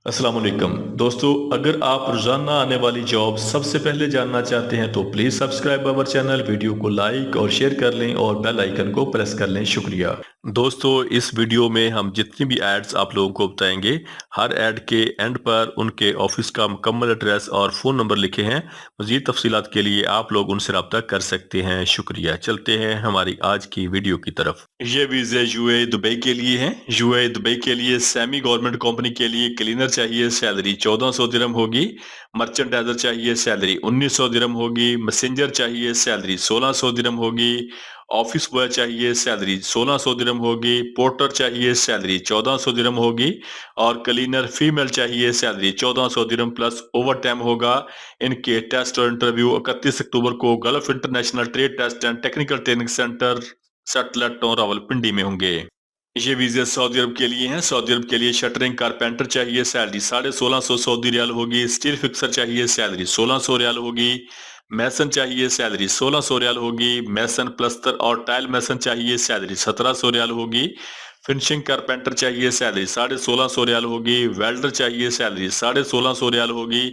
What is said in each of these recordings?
अस्सलाम वालेकुम दोस्तों, अगर आप रोजाना आने वाली जॉब सबसे पहले जानना चाहते हैं तो please subscribe our channel, video को लाइक और शेयर कर लें और बेल आइकन को प्रेस कर लें। शुक्रिया दोस्तों। इस वीडियो में हम जितनी भी एड्स आप लोगों को बताएंगे, हर एड के एंड पर उनके ऑफिस का मुकम्मल एड्रेस और फ़ोन नंबर लिखे हैं। मज़ीद तफसीलात के लिए आप लोग उनसे रब्ता कर सकते हैं। शुक्रिया। चलते हैं हमारी आज की वीडियो की तरफ। ये वीज़े यूएई दुबई के लिए हैं। यूएई दुबई के लिए सेमी गवर्नमेंट कंपनी के लिए क्लीनर चाहिए, सैलरी 1400 दिरहम होगी। मर्चेंडाइजर चाहिए, सैलरी 1900 दिरहम होगी। मैसेंजर चाहिए, सैलरी 1600 दिरहम होगी। ऑफिस बॉय चाहिए, सैलरी 1600 दिरहम होगी। पोर्टर चाहिए, सैलरी 1400 दिरहम होगी। और क्लीनर फीमेल चाहिए, सैलरी 1400 दिरहम प्लस ओवर टाइम होगा। इनके टेस्ट और इंटरव्यू 31 अक्टूबर को gulf international trade test and technical training centre satellite और रावलपिंडी में होंगे। ये वीज़े सऊदी अरब के लिए हैं। सऊदी अरब के लिए शटरिंग कारपेंटर चाहिए, सैलरी 1650 सऊदी रियाल होगी। स्टील फिक्सर चाहिए, सैलरी 1600 रियाल होगी। मैसन चाहिए, सैलरी 1600 रियाल होगी। मैसन प्लस्तर और टाइल मैसन चाहिए, सैलरी 1700 रियाल होगी। फिनिशिंग कारपेंटर चाहिए, सैलरी 1650 रियाल होगी। वेल्डर चाहिए, सैलरी 1650 रियाल होगी।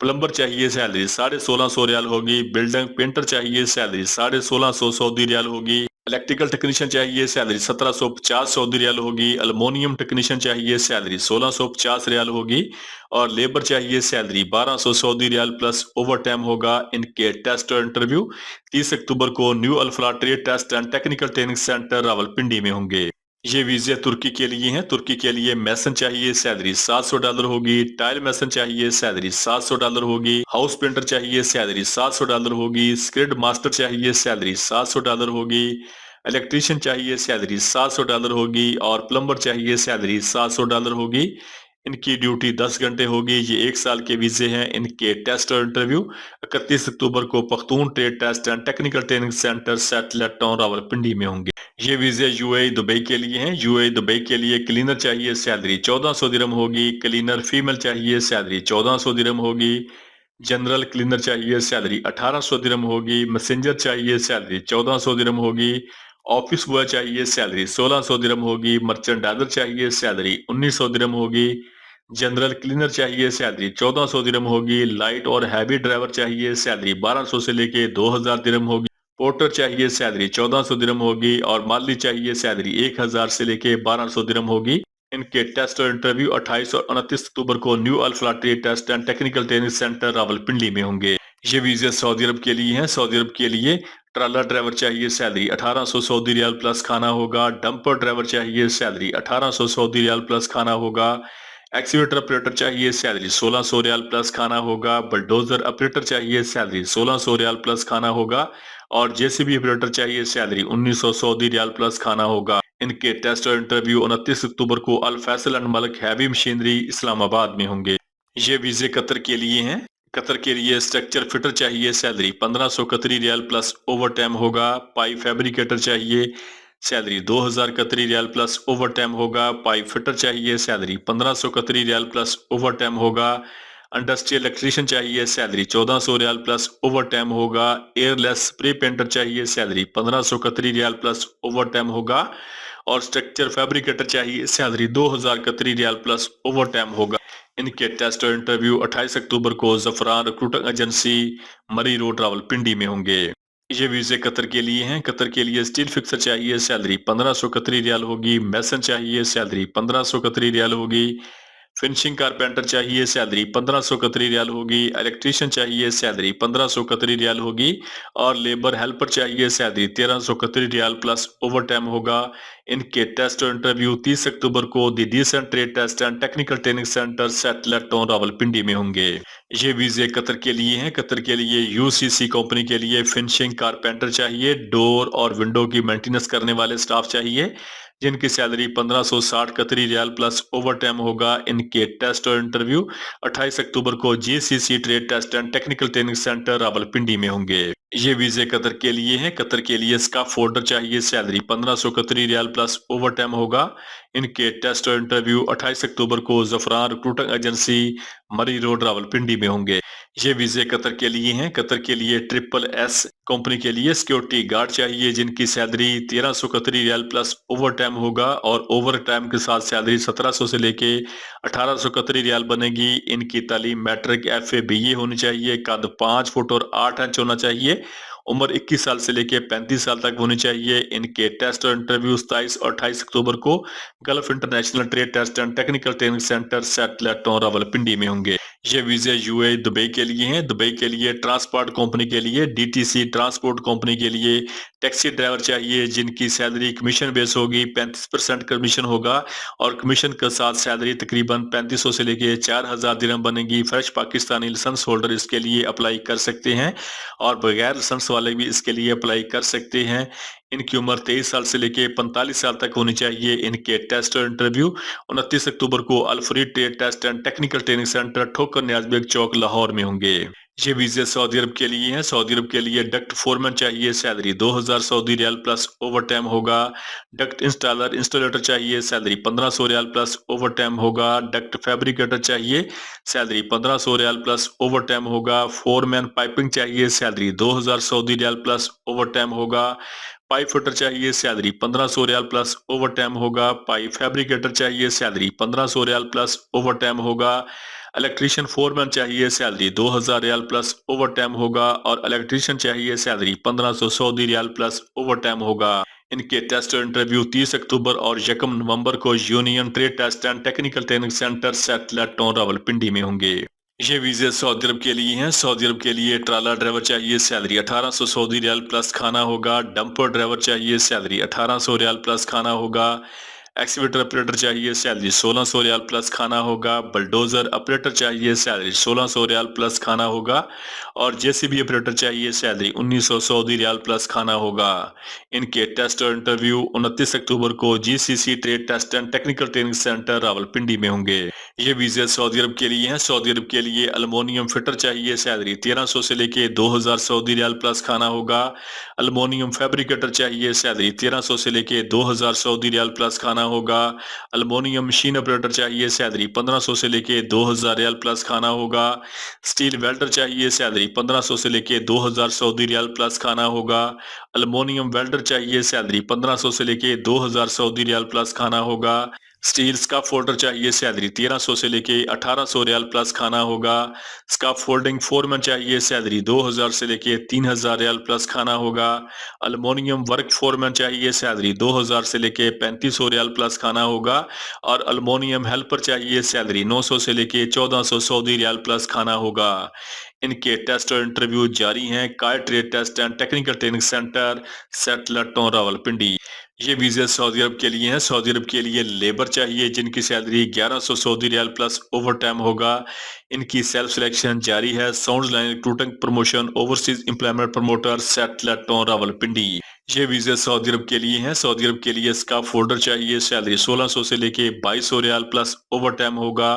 प्लम्बर चाहिए, सैलरी 1650 रियाल होगी। बिल्डिंग पेंटर चाहिए, सैलरी 1650 सऊदी रियाल होगी। इलेक्ट्रिकल टेक्नीशियन चाहिए, सैलरी 1750 सऊदी रियाल होगी। अल्मोनियम टेक्नीशियन चाहिए, सैलरी 1650 रियाल होगी। और लेबर चाहिए, salary 1200 Saudi riyal plus overtime होगा। इनके टेस्ट और इंटरव्यू 30 अक्टूबर को new Alfalah trade test and technical training centre Rawalpindi में होंगे। ये वीज़े तुर्की के लिए हैं। तुर्की के लिए मैसन चाहिए, सैलरी $700 होगी। टाइल मैसन चाहिए, सैलरी $700 होगी। हाउस पेंटर चाहिए, सैलरी $700 होगी। स्किल्ड मास्टर चाहिए, सैलरी $700 होगी। इलेक्ट्रीशियन चाहिए, सैलरी $700 होगी। और प्लम्बर चाहिए, सैलरी $700 होगी। इनकी ड्यूटी 10 घंटे होगी। ये 1 साल के वीज़े हैं। इनके टेस्ट और इंटरव्यू 31 अक्टूबर को Pakhtun trade test and technical training centre satellite town Rawalpindi में होंगे। ये वीज़े यूएई दुबई के लिए हैं। यूएई दुबई के लिए क्लीनर चाहिए, सैलरी 1400 दिरहम होगी। क्लीनर फीमेल चाहिए, सैलरी 1400 दिरहम होगी। जनरल क्लीनर चाहिए, सैलरी 1800 दिरहम होगी। मैसेंजर चाहिए, सैलरी 1400 दिरहम होगी। ऑफिस बॉय चाहिए, सैलरी 1600 दिरहम होगी। मर्चेंडाइजर चाहिए, सैलरी 1900 दिरहम होगी। जनरल क्लीनर चाहिए, सैलरी 1400 दिरहम होगी। लाइट और हैवी ड्राइवर चाहिए, सैलरी 1200 से लेके 2000 दिरहम होगी। पोर्टर चाहिए, सैलरी 1400 दिरहम होगी। और माली चाहिए, सैलरी 1000 से लेके 1200 दिरहम होगी। इनके टेस्ट और इंटरव्यू 28 और 29 अक्टूबर को new Alfalah trade test and technical training centre Rawalpindi में होंगे। ये वीज़े सऊदी अरब के लिए हैं। सऊदी अरब के लिए ट्रैलर ड्राइवर चाहिए, सैलरी 1800 सऊदी रियाल प्लस खाना होगा। डंपर ड्राइवर चाहिए, सैलरी 1800 सऊदी रियाल प्लस खाना होगा। एक्सीवेटर ऑपरेटर चाहिए, सैलरी 1600 रियाल प्लस खाना होगा। बुलडोजर ऑपरेटर चाहिए, सैलरी 1600 रियाल प्लस खाना होगा। और जेसीबी ऑपरेटर चाहिए, सैलरी 1900 सऊदी रियाल प्लस खाना होगा। इनके टेस्ट और इंटरव्यू 29 अक्टूबर को Al Faisal and Malak heavy machinery Islamabad में होंगे। ये वीज़े कतर के लिए हैं। कतर के लिए स्ट्रक्चर फिटर चाहिए, salary 1500 Qatari riyal plus overtime होगा। पाइप फैब्रिकेटर चाहिए, salary 2000 Qatari riyal plus overtime होगा। पाइप फिटर चाहिए, salary 1500 Qatari riyal plus overtime होगा। इंडस्ट्रियल इलेक्ट्रीशियन चाहिए, salary 1400 riyal plus overtime होगा। Airless spray painter चाहिए, salary 1500 Qatari riyal plus overtime होगा। और structure fabricator चाहिए, salary 2000 Qatari riyal plus overtime होगा। इनके टेस्ट और इंटरव्यू 28 अक्टूबर को जफरान रिक्रूटिंग एजेंसी मरी रोड रावलपिंडी में होंगे। ये वीज़े कतर के लिए हैं। कतर के लिए स्टील फिक्सर चाहिए, सैलरी 1500 कतरी रियाल होगी। मैसन चाहिए, सैलरी 1500 कतरी रियाल होगी। फिनिशिंग कारपेंटर चाहिए, सैलरी 1500 कतरी रियाल होगी। इलेक्ट्रीशियन चाहिए, सैलरी 1500 कतरी रियाल होगी। और लेबर हेल्पर चाहिए, सैलरी 1300 कतरी रियाल प्लस ओवर टाइम होगा। इनके टेस्ट और इंटरव्यू 30 अक्टूबर को the decent trade test and technical training centre satellite town Rawalpindi में होंगे। ये वीज़े कतर के लिए हैं। कतर के लिए यूसीसी कंपनी के लिए फिनिशिंग कारपेंटर चाहिए। डोर और विंडो की मेंटेनेंस करने वाले स्टाफ चाहिए, जिनकी सैलरी 1560 कतरी रियाल प्लस ओवर टाइम होगा। इनके टेस्ट और इंटरव्यू 28 अक्टूबर को GCC trade test and technical training centre Rawalpindi में होंगे। ये वीज़े कतर के लिए हैं। कतर के लिए स्टाफ फोल्डर चाहिए, salary 1500 Qatari riyal plus overtime होगा। इनके टेस्ट और इंटरव्यू 28 अक्टूबर को जफरान रिक्रूटिंग एजेंसी मरी रोड रावलपिंडी में होंगे। ये वीज़े कतर के लिए हैं। कतर के लिए ट्रिपल एस कंपनी के लिए सिक्योरिटी गार्ड चाहिए जिनकी सैलरी 1300 कतरी रियाल प्लस ओवर टाइम होगा और ओवर टाइम के साथ सैलरी 1700 से लेके 1800 कतरी रियाल बनेगी। इनकी तालीम मैट्रिक एफए बीए होनी चाहिए। कद 5 फुट और 8 इंच होना चाहिए। उम्र 21 साल से लेके 35 साल तक होनी चाहिए। इनके टेस्ट और इंटरव्यू 27 और 28 अक्टूबर को gulf international trade test and technical training centre सेटलेटों रावलपिंडी में होंगे। ये वीज़े यूएई दुबई के लिए हैं। दुबई के लिए ट्रांसपोर्ट कंपनी के लिए डीटीसी ट्रांसपोर्ट कंपनी के लिए टैक्सी ड्राइवर चाहिए जिनकी सैलरी कमीशन बेस होगी। 35% कमीशन होगा और कमीशन के साथ सैलरी तकरीबन 3500 से लेके 4000 दिरहम बनेगी। फ्रेश पाकिस्तानी लाइसेंस होल्डर इसके लिए अप्लाई कर सकते हैं और बगैर लाइसेंस वाले भी इसके लिए अप्लाई कर सकते हैं। इनकी उम्र 23 साल से लेके 45 साल तक होनी चाहिए। इनके टेस्ट और इंटरव्यू 29 अक्टूबर को अल-फ्री trade test and technical training centre Thokar Niazbeg चौक लाहौर में होंगे। ये वीज़े सऊदी अरब के लिए हैं। सऊदी अरब के लिए डक्ट फोरमैन चाहिए, salary 2000 Saudi riyal plus overtime होगा। डक्ट इंस्टॉलेटर चाहिए, salary 1500 riyal plus overtime होगा। डक्ट फैब्रिकेटर चाहिए, salary 1500 riyal plus overtime होगा। फोरमैन पाइपिंग चाहिए, salary 2000 Saudi riyal plus overtime होगा। पाइप फिटर चाहिए, salary 1500 riyal plus overtime होगा। Pipe fabricator चाहिए, salary 1500 riyal plus overtime होगा। Electrician foreman चाहिए, salary 2000 riyal plus overtime होगा और इलेक्ट्रीशियन चाहिए, salary 1500 Saudi riyal plus overtime होगा। इनके टेस्ट और इंटरव्यू 30 अक्टूबर और 1 नवंबर को union trade test and technical training centre सेटलेटों रावलपिंडी में होंगे। ये वीज़े सऊदी अरब के लिए हैं। सऊदी अरब के लिए ट्राला ड्राइवर चाहिए, सैलरी 1800 सऊदी रियाल प्लस खाना होगा। डंपर ड्राइवर चाहिए, सैलरी 1800 रियाल प्लस खाना होगा। एक्सीवेटर ऑपरेटर चाहिए, सैलरी 1600 रियाल प्लस खाना होगा। बुलडोजर ऑपरेटर चाहिए, सैलरी 1600 रियाल प्लस खाना होगा और जेसीबी ऑपरेटर चाहिए, सैलरी 1900 सऊदी रियाल प्लस खाना होगा। इनके टेस्ट और इंटरव्यू 29 अक्टूबर को GCC trade test and technical training centre Rawalpindi में होंगे। ये वीज़े सऊदी अरब के लिए हैं। सऊदी अरब के लिए अल्मोनियम फिटर चाहिए, सैलरी 1300 से लेके 2000 सऊदी रियाल प्लस खाना होगा। अल्मोनियम फैब्रिकेटर चाहिए, सैलरी 1300 से लेके 2000 सऊदी रियाल प्लस खाना होगा। अल्मोनियम मशीन ऑपरेटर चाहिए, सैलरी 1500 से लेके 2000 रियाल प्लस खाना होगा। स्टील वेल्डर चाहिए, सैलरी 1500 से लेके 2000 सऊदी रियाल प्लस खाना होगा। अल्मोनियम वेल्डर चाहिए, सैलरी 1500 से लेके 2000 सऊदी रियाल प्लस खाना होगा। स्टील स्काफ फोल्डर चाहिए, सैलरी 1300 से लेके 1800 रियाल प्लस खाना होगा। स्काफ फोल्डिंग फोरमैन चाहिए, सैलरी 2000 से लेके 3000 रियाल प्लस खाना होगा। अल्मोनियम वर्क फोरमैन चाहिए, सैलरी 2000 से लेके 3500 रियाल प्लस खाना होगा और अल्मोनियम हेल्पर चाहिए, सैलरी 900 से लेके 1400 सऊदी रियाल प्लस खाना होगा। इनके टेस्ट और इंटरव्यू जारी हैं। काय trade test and technical training centre सेटलेटों रावलपिंडी। ये वीज़े सऊदी अरब के लिए हैं। सऊदी अरब के लिए लेबर चाहिए जिनकी salary 1100 Saudi riyal plus overtime होगा। इनकी सेल्फ सिलेक्शन जारी है। Sound line recruiting promotion overseas employment promoter सेटलेटों रावलपिंडी। ये वीज़े सऊदी अरब के लिए हैं। सऊदी अरब के लिए स्काफ फोल्डर चाहिए, सैलरी 1600 से लेके 2200 रियाल प्लस ओवर टाइम होगा।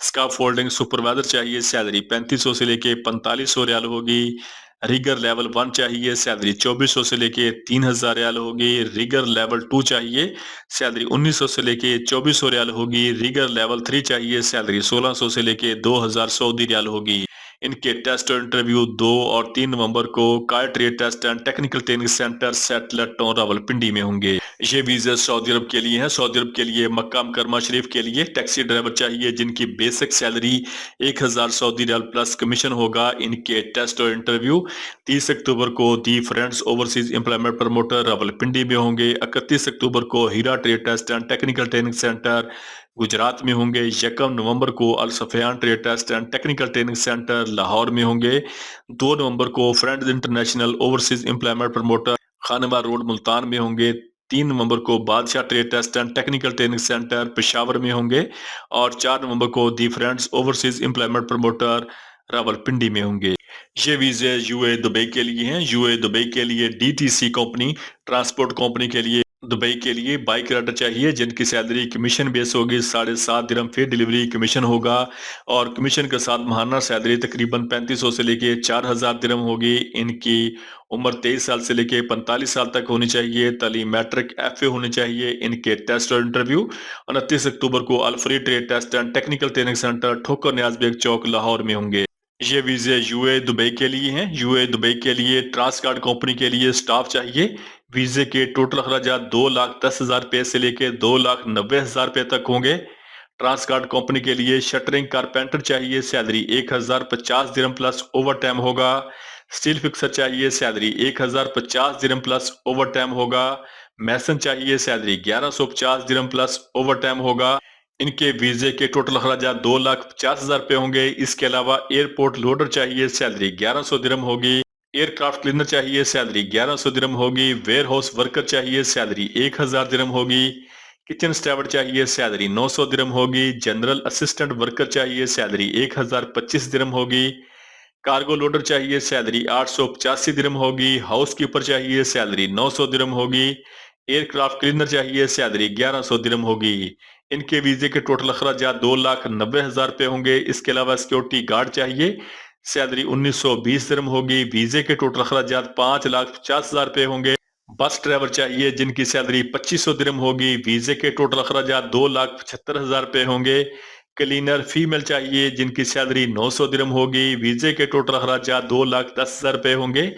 स्काफ फोल्डिंग सुपरवाइजर चाहिए, सैलरी 3500 से लेके 4500 रियाल होगी। रिगर लेवल 1 चाहिए, सैलरी 2400 से लेके 3000 रियाल होगी। रिगर लेवल 2 चाहिए, सैलरी 1900 से लेके 2400 रियाल होगी। रिगर लेवल 3 चाहिए, सैलरी 1600 से लेके 2000 सऊदी रियाल होगी। इनके टेस्ट और इंटरव्यू 2 और 3 नवंबर को काय trade test and technical training centre सेटलेटों रावलपिंडी में होंगे। ये वीज़ा सऊदी अरब के लिए हैं। सऊदी अरब के लिए मक्का मुकरमा शरीफ के लिए टैक्सी ड्राइवर चाहिए जिनकी basic salary 1000 Saudi riyal plus commission होगा। इनके टेस्ट और इंटरव्यू 30 अक्टूबर को the friends overseas employment promoter Rawalpindi में होंगे। 31 अक्टूबर को Heera trade test and technical training centre Gujrat में होंगे। 1 नवंबर को Al Sufyan trade test and technical training centre Lahore में होंगे। 2 नवंबर को friends international overseas employment promoter खानवा रोड मुल्तान में होंगे। 3 नवंबर को बादशाह trade test and technical training centre Peshawar में होंगे और 4 नवंबर को the friends overseas employment promoter Rawalpindi में होंगे। ये वीज़े यूए दुबई के लिए हैं। यूए दुबई के लिए डीटीसी कंपनी ट्रांसपोर्ट कंपनी के लिए दुबई के लिए बाइक राइडर चाहिए जिनकी सैलरी कमीशन बेस होगी। 7.5 दिरहम फी डिलीवरी कमीशन होगा और कमीशन के साथ माहाना सैलरी तकरीबन 3500 से लेके 4000 दिरहम होगी। इनकी उम्र 23 साल से लेके 45 साल तक होनी चाहिए। तालीम मैट्रिक एफए होनी चाहिए। इनके टेस्ट और इंटरव्यू 29 अक्टूबर को अल फ्री trade test and technical training centre Thokar Niazbeg चौक लाहौर में होंगे। ये वीजे यूए दुबई के लिए हैं। यूए दुबई के लिए ट्रांसकार्ड कंपनी के लिए स्टाफ चाहिए। वीजे के टोटल अखराजात 2,10,000 रुपए से लेकर 2,90,000 रुपए तक होंगे। ट्रांसकार्ड कंपनी के लिए शटरिंग कारपेंटर चाहिए, सैलरी 1,050 दिरहम प्लस ओवर टाइम होगा। स्टील फिक्सर चाहिए, सैलरी 1,050 दिरहम प्लस ओवर टाइम होगा। मैसन चाहिए, सैलरी 1,150 दिरहम प्लस ओवर टाइम होगा। इनके वीजे के टोटल अखराजात 2,50,000 रुपए होंगे। इसके अलावा एयरपोर्ट लोडर चाहिए, सैलरी 1,100 दिरहम होगी। एयरक्राफ्ट क्लीनर चाहिए, सैलरी 1,100 दिरहम होगी। वेयर हाउस वर्कर चाहिए, सैलरी 1,000 दिरहम होगी। किचन स्टावर्ड चाहिए, सैलरी 900 दिरहम होगी। जनरल असिस्टेंट वर्कर चाहिए, सैलरी 1,025 दिरहम होगी। कार्गो लोडर चाहिए, सैलरी 885 दिरहम होगी। हाउस कीपर चाहिए, सैलरी 900 दिरहम होगी। एयरक्राफ्ट क्लीनर चाहिए, सैलरी 1,100 दिरहम होगी। इनके वीजे के टोटल अखराजात 2,90,000 रुपए होंगे। इसके अलावा सिक्योरिटी गार्ड चाहिए, सैलरी 1,920 दिरहम होगी। वीजे के टोटल अखराजात 5,50,000 रुपए होंगे। बस ड्राइवर चाहिए जिनकी सैलरी 2,500 दिरहम होगी। वीजे के टोटल अखराजात 2,75,000 रुपए होंगे। क्लीनर फीमेल चाहिए जिनकी सैलरी 900 दिरहम होगी। वीजे के टोटल अखराजात 2,10,000 रुपए होंगे।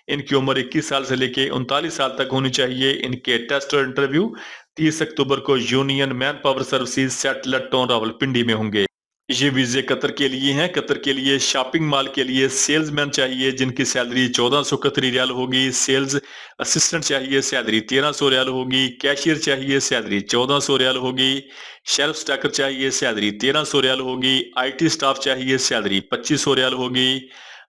इनकी उम्र 21 साल से लेकर 39 साल तक होनी चाहिए। इनके टेस्ट और इंटरव्यू 30 अक्टूबर को union man power services satellite town Rawalpindi में होंगे। ये वीजे कतर के लिए हैं। कतर के लिए शॉपिंग मॉल के लिए सेल्समैन चाहिए जिनकी सैलरी 1,400 कतरी रियाल होगी। सेल्स असिस्टेंट चाहिए, सैलरी 1,300 रियाल होगी। कैशियर चाहिए, सैलरी 1,400 रियाल होगी। शेल्फ स्टॉकर चाहिए, सैलरी 1,300 रियाल होगी। आईटी स्टाफ चाहिए, सैलरी 2,500 रियाल होगी।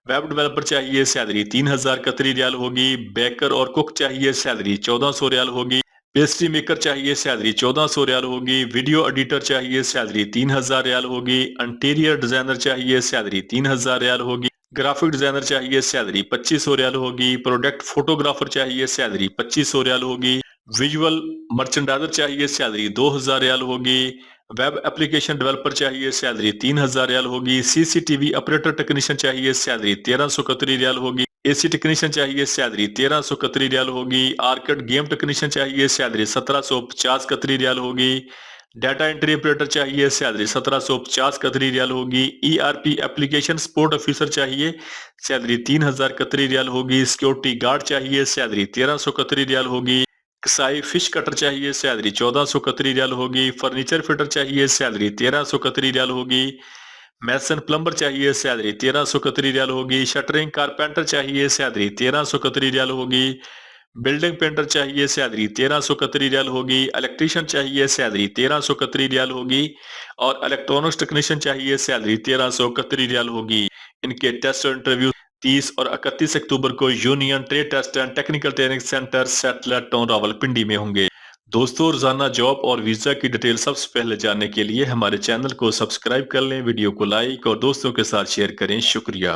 वेब डेवलपर चाहिए, सैलरी 3,000 कतरी रियाल होगी। बेकर और कुक चाहिए, सैलरी 1,400 रियाल होगी। पेस्ट्री मेकर चाहिए, सैलरी 1,400 रियाल होगी। वीडियो एडिटर चाहिए, सैलरी 3,000 रियाल होगी। इंटीरियर डिजाइनर चाहिए, सैलरी 3,000 रियाल होगी। ग्राफिक डिजाइनर चाहिए, सैलरी 2,500 रियाल होगी। प्रोडक्ट फोटोग्राफर चाहिए, सैलरी 2,500 रियाल होगी। विजुअल मर्चेंडाइजर चाहिए, सैलरी 2,000 रियाल होगी। वेब एप्लीकेशन डेवलपर चाहिए, सैलरी 3,000 रियाल होगी। सीसीटीवी ऑपरेटर टेक्नीशियन चाहिए, सैलरी 1,300 कतरी रियाल होगी। एसी टेक्नीशियन चाहिए, सैलरी 1,300 कतरी रियाल होगी। आर्केड गेम टेक्नीशियन चाहिए, सैलरी 1,750 कतरी रियाल होगी। डाटा एंट्री ऑपरेटर चाहिए, सैलरी 1,750 कतरी रियाल होगी। ईआरपी एप्लीकेशन सपोर्ट ऑफिसर चाहिए, सैलरी 3,000 कतरी रियाल होगी। सिक्योरिटी गार्ड चाहिए, सैलरी 1,300 कतरी रियाल होगी। कसाई फिश कटर चाहिए, सैलरी 1,400 कतरी रियाल होगी। फर्नीचर फिटर चाहिए, सैलरी 1,300 कतरी रियाल होगी। मैसन प्लम्बर चाहिए, सैलरी 1,300 कतरी रियाल होगी। शटरिंग कारपेंटर चाहिए, सैलरी 1,300 कतरी रियाल होगी। बिल्डिंग पेंटर चाहिए, सैलरी 1,300 कतरी रियाल होगी। इलेक्ट्रीशियन चाहिए, सैलरी 1,300 कतरी रियाल होगी। और इलेक्ट्रॉनिक्स टेक्नीशियन चाहिए, सैलरी 1,300 कतरी रियाल होगी। इनके टेस्ट और इंटरव्यू 30 और 31 अक्टूबर को union trade test and technical training centre satellite town Rawalpindi में होंगे। दोस्तों, रोजाना जॉब और वीजा की डिटेल सबसे पहले जानने के लिए हमारे चैनल को सब्सक्राइब कर लें, वीडियो को लाइक और दोस्तों के साथ शेयर करें। शुक्रिया।